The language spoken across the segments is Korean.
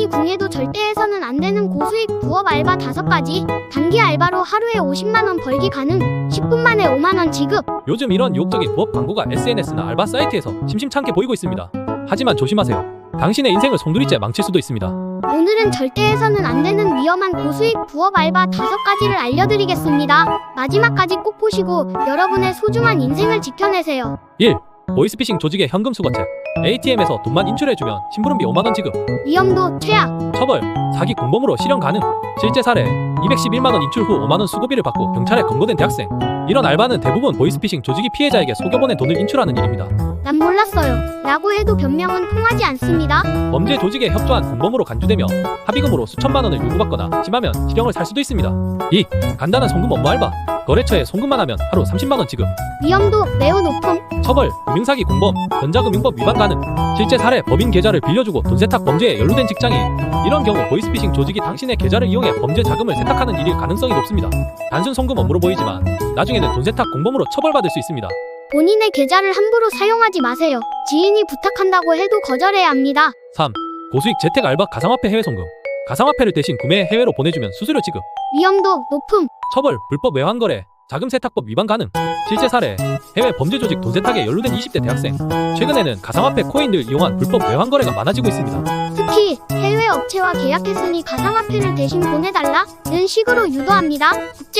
돈이 궁해도 절대 해서는 안 되는 고수익 부업 알바 5가지. 단기 알바로 하루에 50만원 벌기 가능. 10분 만에 5만원 지급. 요즘 이런 유혹적인 부업 광고가 SNS나 알바 사이트에서 심심찮게 보이고 있습니다. 하지만 조심하세요. 당신의 인생을 송두리째 망칠 수도 있습니다. 오늘은 절대 해서는 안 되는 위험한 고수익 부업 알바 5가지를 알려드리겠습니다. 마지막까지 꼭 보시고 여러분의 소중한 인생을 지켜내세요. 1. 보이스피싱 조직의 현금 수거책. ATM에서 돈만 인출해주면 심부름비 5만원 지급. 위험도 최악. 처벌. 사기 공범으로 실형 가능. 실제 사례. 211만원 인출 후 5만원 수고비를 받고 경찰에 검거된 대학생. 이런 알바는 대부분 보이스피싱 조직이 피해자에게 속여보낸 돈을 인출하는 일입니다. 난 몰랐어요 라고 해도 변명은 통하지 않습니다. 범죄 조직에 협조한 공범으로 간주되며 합의금으로 수천만원을 요구받거나 심하면 실형을 살 수도 있습니다. 2. 간단한 송금 업무 알바. 거래처에 송금만 하면 하루 30만원 지급. 위험도 매우 높음. 처벌. 금융사기 공범. 전자금융법 위반 가능. 실제 사례. 법인 계좌를 빌려주고 돈 세탁 범죄에 연루된 직장인. 이런 경우 보이스피싱 조직이 당신의 계좌를 이용해 범죄 자금을 세탁하는 일일 가능성이 높습니다. 단순 송금 업무로 보이지만 나중에는 돈 세탁 공범으로 처벌받을 수 있습니다. 본인의 계좌를 함부로 사용하지 마세요. 지인이 부탁한다고 해도 거절해야 합니다. 3. 고수익 재택 알바 가상화폐 해외 송금. 가상화폐를 대신 구매해 해외로 보내주면 수수료 지급. 위험도 높음. 처벌. 불법 외환거래. 자금 세탁법 위반 가능. 실제 사례. 해외 범죄 조직 돈 세탁에 연루된 20대 대학생. 최근에는 가상화폐 코인들 이용한 불법 외환거래가 많아지고 있습니다. 특히 해외 업체와 계약했으니 가상화폐를 대신 보내달라는 식으로 유도합니다.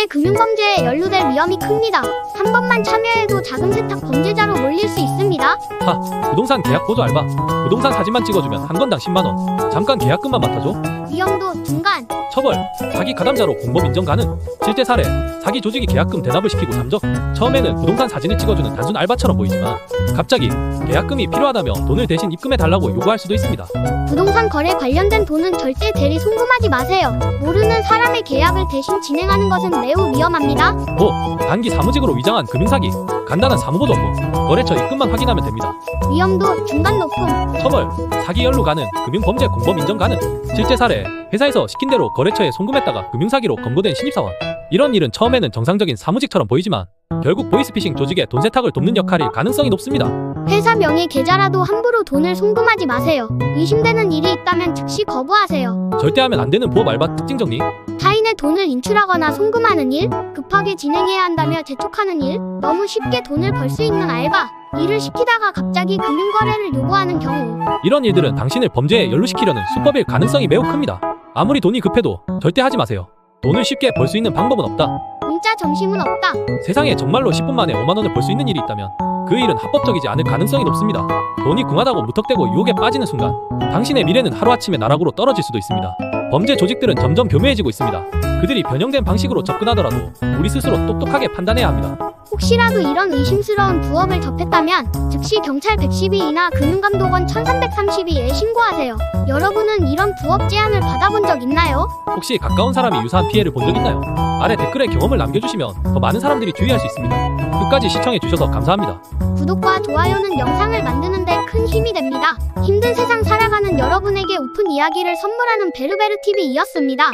국제금융범죄에 연루될 위험이 큽니다. 한 번만 참여해도 자금 세탁 범죄자로 몰릴 수 있습니다. 4. 부동산 계약 보조 알바. 부동산 사진만 찍어주면 한 건당 10만원. 잠깐 계약금만 맡아줘. 위험도 중간. 처벌. 사기 가담자로 공범 인정 가능. 실제 사례. 사기 조직이 계약금 대납을 시키고 잠적. 처음에는 부동산 사진을 찍어주는 단순 알바처럼 보이지만 갑자기 계약금이 필요하다며 돈을 대신 입금해달라고 요구할 수도 있습니다. 부동산 거래 관련된 돈은 절대 대리 송금하지 마세요. 모르는 사람의 계약을 대신 진행하는 것은 매우 위험합니다. 5. 단기 사무직으로 위장한 금융사기. 간단한 사무보조 업무. 거래처 입금만 확인하면 됩니다. 위험도 중간 높음. 처벌. 사기 연루 가능. 금융범죄 공범 인정 가능. 실제 사례. 회사에서 시킨 대로 거래처에 송금했다가 금융사기로 검거된 신입사원. 이런 일은 처음에는 정상적인 사무직처럼 보이지만 결국 보이스피싱 조직의 돈 세탁을 돕는 역할일 가능성이 높습니다. 회사 명의 계좌라도 함부로 돈을 송금하지 마세요. 의심되는 일이 있다면 즉시 거부하세요. 절대 하면 안 되는 부업 알바 특징 정리. 타인의 돈을 인출하거나 송금하는 일, 급하게 진행해야 한다며 재촉하는 일, 너무 쉽게 돈을 벌 수 있는 알바, 일을 시키다가 갑자기 금융거래를 요구하는 경우. 이런 일들은 당신을 범죄에 연루시키려는 수법일 가능성이 매우 큽니다. 아무리 돈이 급해도 절대 하지 마세요. 돈을 쉽게 벌 수 있는 방법은 없다. 공짜 점심은 없다. 세상에 정말로 10분 만에 5만원을 벌 수 있는 일이 있다면 그 일은 합법적이지 않을 가능성이 높습니다. 돈이 궁하다고 무턱대고 유혹에 빠지는 순간 당신의 미래는 하루아침에 나락으로 떨어질 수도 있습니다. 범죄 조직들은 점점 교묘해지고 있습니다. 그들이 변형된 방식으로 접근하더라도 우리 스스로 똑똑하게 판단해야 합니다. 혹시라도 이런 의심스러운 부업을 접했다면 즉시 경찰 112이나 금융감독원 1332에 신고하세요. 여러분은 이런 부업 제안을 받아본 적 있나요? 혹시 가까운 사람이 유사한 피해를 본 적 있나요? 아래 댓글에 경험을 남겨주시면 더 많은 사람들이 주의할 수 있습니다. 끝까지 시청해주셔서 감사합니다. 구독과 좋아요는 영상을 만드는 데 큰 힘이 됩니다. 힘든 세상 살아가는 여러분에게 오픈 이야기를 선물하는 베르베르TV이었습니다.